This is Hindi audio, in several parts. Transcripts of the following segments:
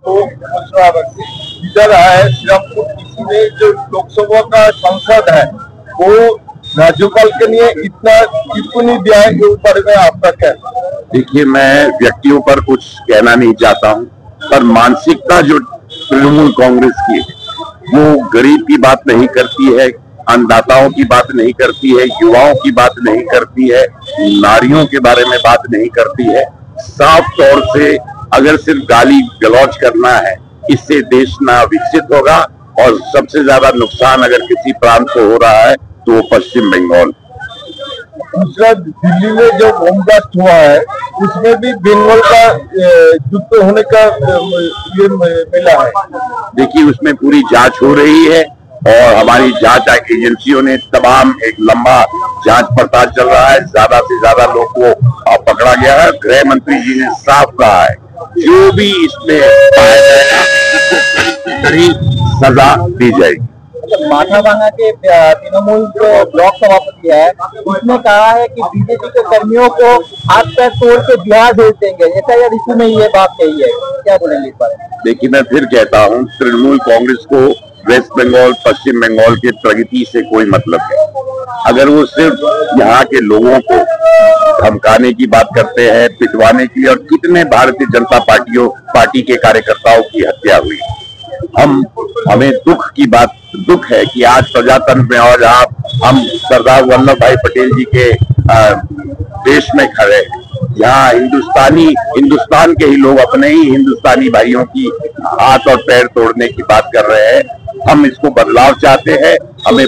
तो इधर है श्रीरामपुर किसी ने जो लोकसभा का सांसद है वो राज्यपाल के लिए इतना टिप्पणी दिया है के ऊपर में आपका क्या? देखिए, मैं व्यक्तियों पर कुछ कहना नहीं चाहता हूं, पर मानसिकता जो तृणमूल कांग्रेस की है वो गरीब की बात नहीं करती है, अन्नदाताओं की बात नहीं करती है, युवाओं की बात नहीं करती है, नारियों के बारे में बात नहीं करती है। साफ तौर से अगर सिर्फ गाली गलौज करना है, इससे देश ना विकसित होगा और सबसे ज्यादा नुकसान अगर किसी प्रांत को हो रहा है तो वो पश्चिम बंगाल। दूसरा, दिल्ली में जो बम ब्लास्ट हुआ है उसमें भी बंगाल का युद्ध होने का ये मिला है। देखिए, उसमें पूरी जांच हो रही है और हमारी जांच एजेंसियों ने तमाम एक लंबा जांच पड़ताल चल रहा है। ज्यादा से ज्यादा लोग को पकड़ा गया है। गृह मंत्री जी ने साफ कहा है जो भी इसमें पाया जाएगा कड़ी सजा दी जाएगी। माथाभांगा के तृणमूल जो ब्लॉक सभापति है उसने कहा है कि बीजेपी के कर्मियों को हाथ पैर तोड़ के बिहार भेज देंगे, ऐसा या ऋषि में ये बात कही है, क्या बोलेंगे इस बारे में? देखिए, मैं फिर कहता हूँ, तृणमूल कांग्रेस को वेस्ट बंगाल पश्चिम बंगाल के प्रगति से कोई मतलब है। अगर वो सिर्फ यहाँ के लोगों को धमकाने की बात करते हैं, पिटवाने की, और कितने भारतीय जनता पार्टी के कार्यकर्ताओं की हत्या हुई। हमें दुख है कि आज प्रजातंत्र में और हम सरदार वल्लभ भाई पटेल जी के देश में खड़े हैं। यहाँ हिंदुस्तान के ही लोग अपने ही हिंदुस्तानी भाइयों की हाथ और पैर तोड़ने की बात कर रहे हैं। हम इसको बदलाव चाहते हैं। हमें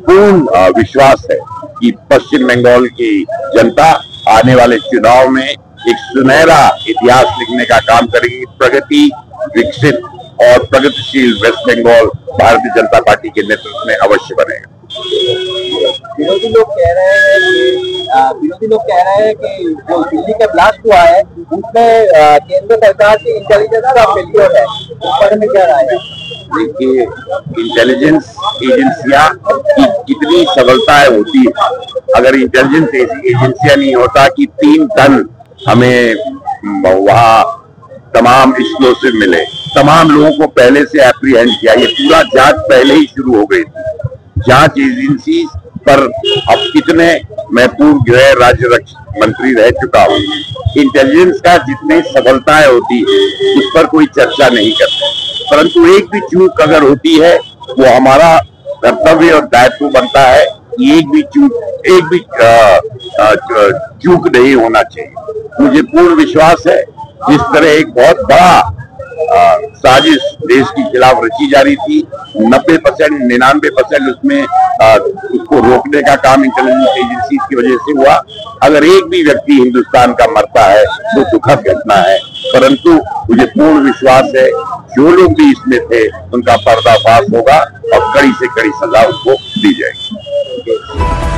पूर्ण विश्वास है कि पश्चिम बंगाल की जनता आने वाले चुनाव में एक सुनहरा इतिहास लिखने का काम करेगी। प्रगति, विकसित और प्रगतिशील वेस्ट बंगाल भारतीय जनता पार्टी के नेतृत्व में अवश्य बनेगा। विरोधी लोग कह रहे हैं कि जो दिल्ली का ब्लास्ट हुआ है उसमें केंद्र सरकार की इंटेलिजेंस का फेलियर है, उस बारे में क्या राय है? देखिए, इंटेलिजेंस एजेंसियां की कितनी सफलताएं होती है। अगर इंटेलिजेंस एजेंसियां नहीं होता कि 3 टन हमें वहां तमाम एक्सप्लोसिव मिले, तमाम लोगों को पहले से एप्रीहेंड किया, ये पूरा जांच पहले ही शुरू हो गई थी। जांच एजेंसी पर अब कितने, मैं पूर्व गृह राज्य रक्षा मंत्री रह चुका हूँ, इंटेलिजेंस का जितनी सफलताएं होती है उस पर कोई चर्चा नहीं करते, परंतु एक भी चूक अगर होती है वो हमारा कर्तव्य और दायित्व बनता है कि एक भी चूक नहीं होना चाहिए। मुझे पूर्ण विश्वास है जिस तरह एक बहुत बड़ा साजिश देश के खिलाफ रची जा रही थी, 99% उसमें उसको रोकने का काम इंटेलिजेंस एजेंसी की वजह से हुआ। अगर एक भी व्यक्ति हिंदुस्तान का मरता है तो दुखद घटना है, परंतु मुझे पूर्ण विश्वास है जो लोग भी इसमें थे उनका पर्दाफाश होगा और कड़ी से कड़ी सजा उनको दी जाएगी।